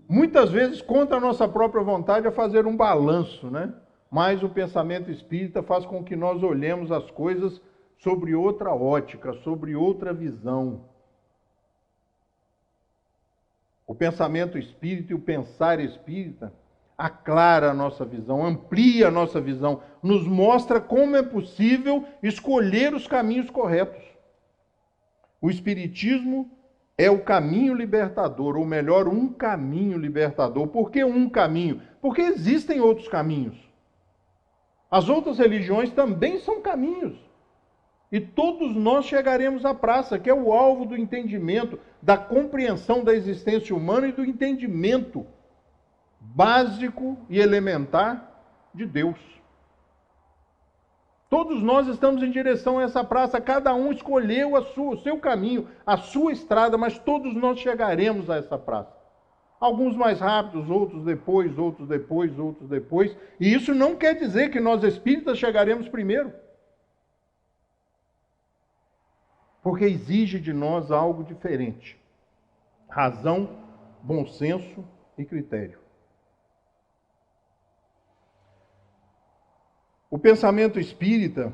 muitas vezes, contra a nossa própria vontade, a fazer um balanço, né? Mas o pensamento espírita faz com que nós olhemos as coisas sobre outra ótica, sobre outra visão. O pensamento espírita e o pensar espírita aclara a nossa visão, amplia a nossa visão, nos mostra como é possível escolher os caminhos corretos. O espiritismo é o caminho libertador, ou melhor, um caminho libertador. Por que um caminho? Porque existem outros caminhos. As outras religiões também são caminhos. E todos nós chegaremos à praça, que é o alvo do entendimento, da compreensão da existência humana e do entendimento básico e elementar de Deus. Todos nós estamos em direção a essa praça, cada um escolheu o seu caminho, a sua estrada, mas todos nós chegaremos a essa praça. Alguns mais rápidos, outros depois, outros depois, outros depois. E isso não quer dizer que nós espíritas chegaremos primeiro. Porque exige de nós algo diferente. Razão, bom senso e critério. O pensamento espírita,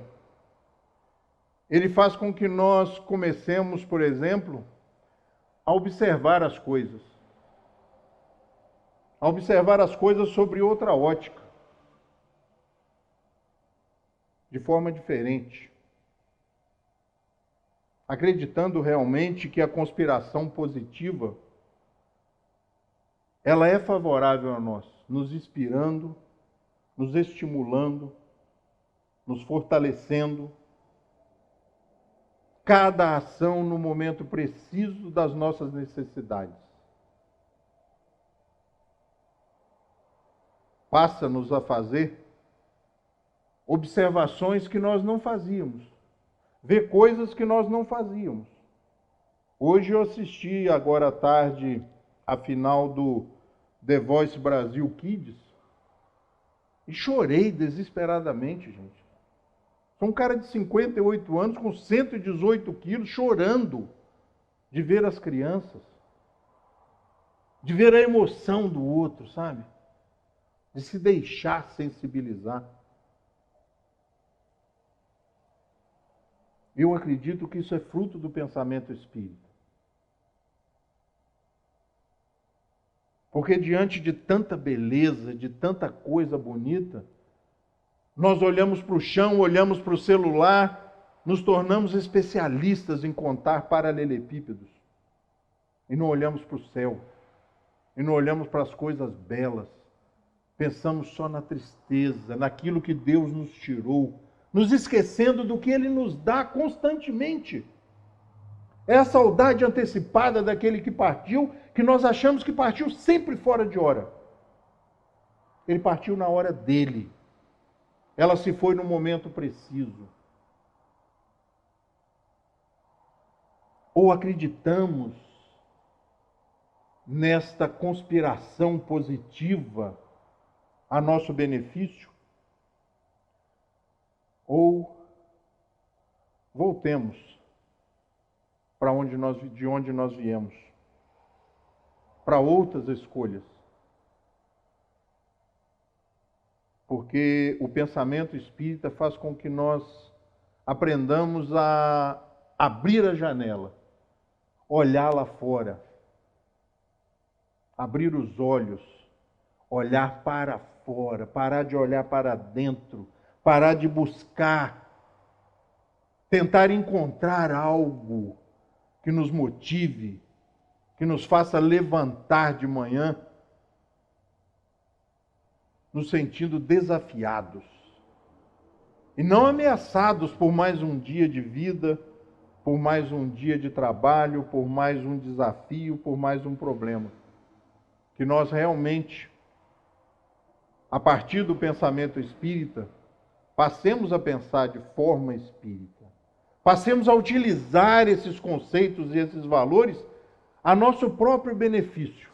ele faz com que nós comecemos, por exemplo, a observar as coisas. A observar as coisas sobre outra ótica. De forma diferente. Acreditando realmente que a conspiração positiva, ela é favorável a nós, nos inspirando, nos estimulando, nos fortalecendo. Cada ação no momento preciso das nossas necessidades. Passa-nos a fazer observações que nós não fazíamos. Ver coisas que nós não fazíamos. Hoje eu assisti, agora à tarde, a final do The Voice Brasil Kids e chorei desesperadamente, gente. Sou um cara de 58 anos, com 118 quilos, chorando de ver as crianças, de ver a emoção do outro, sabe? De se deixar sensibilizar. Eu acredito que isso é fruto do pensamento espírita. Porque diante de tanta beleza, de tanta coisa bonita, nós olhamos para o chão, olhamos para o celular, nos tornamos especialistas em contar paralelepípedos. E não olhamos para o céu. E não olhamos para as coisas belas. Pensamos só na tristeza, naquilo que Deus nos tirou, nos esquecendo do que Ele nos dá constantemente. É a saudade antecipada daquele que partiu, que nós achamos que partiu sempre fora de hora. Ele partiu na hora dele. Ela se foi no momento preciso. Ou acreditamos nesta conspiração positiva a nosso benefício? Ou voltemos para de onde nós viemos, para outras escolhas. Porque o pensamento espírita faz com que nós aprendamos a abrir a janela, olhar lá fora, abrir os olhos, olhar para fora, parar de olhar para dentro, parar de buscar, tentar encontrar algo que nos motive, que nos faça levantar de manhã, nos sentindo desafiados. E não ameaçados por mais um dia de vida, por mais um dia de trabalho, por mais um desafio, por mais um problema. que nós realmente, a partir do pensamento espírita, passemos a pensar de forma espírita. Passemos a utilizar esses conceitos e esses valores a nosso próprio benefício.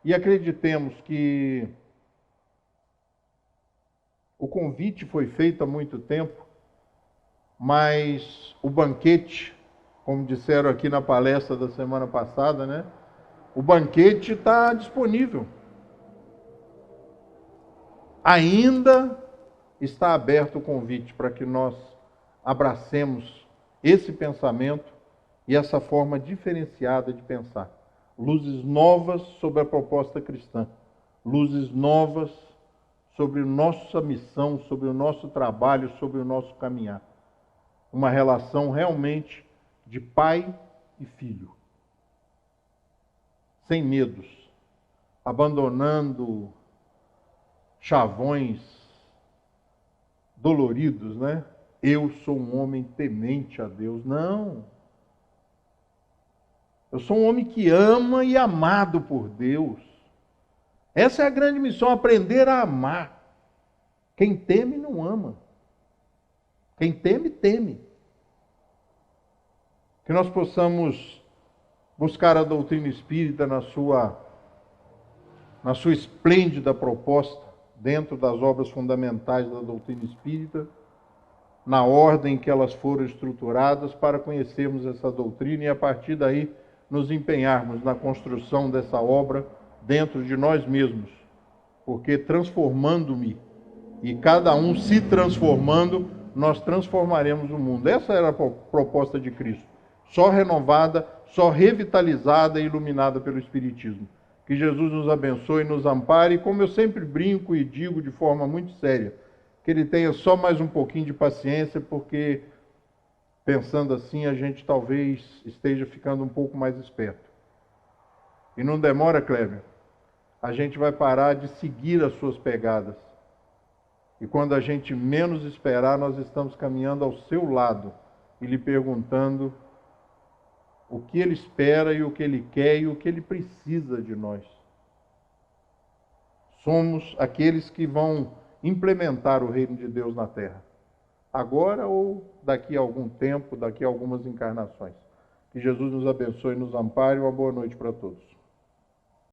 E acreditemos que o convite foi feito há muito tempo, mas o banquete, como disseram aqui na palestra da semana passada, né? O banquete está disponível. Ainda está aberto o convite para que nós abracemos esse pensamento e essa forma diferenciada de pensar. Luzes novas sobre a proposta cristã. Luzes novas sobre a nossa missão, sobre o nosso trabalho, sobre o nosso caminhar. Uma relação realmente de pai e filho. Sem medos. Abandonando chavões doloridos, né? Eu sou um homem temente a Deus. Não. Eu sou um homem que ama e amado por Deus. Essa é a grande missão, aprender a amar. Quem teme não ama. Quem teme, teme. Que nós possamos buscar a doutrina espírita na sua esplêndida proposta, dentro das obras fundamentais da doutrina espírita, na ordem que elas foram estruturadas, para conhecermos essa doutrina e a partir daí nos empenharmos na construção dessa obra dentro de nós mesmos, porque transformando-me e cada um se transformando, nós transformaremos o mundo. Essa era a proposta de Cristo, só renovada, só revitalizada e iluminada pelo Espiritismo. Que Jesus nos abençoe e nos ampare, e como eu sempre brinco e digo de forma muito séria, que Ele tenha só mais um pouquinho de paciência, porque pensando assim a gente talvez esteja ficando um pouco mais esperto. E não demora, Cléber, a gente vai parar de seguir as suas pegadas. E quando a gente menos esperar, nós estamos caminhando ao seu lado e lhe perguntando o que Ele espera e o que Ele quer e o que Ele precisa de nós. Somos aqueles que vão implementar o reino de Deus na Terra. Agora ou daqui a algum tempo, daqui a algumas encarnações. Que Jesus nos abençoe e nos ampare. Uma boa noite para todos.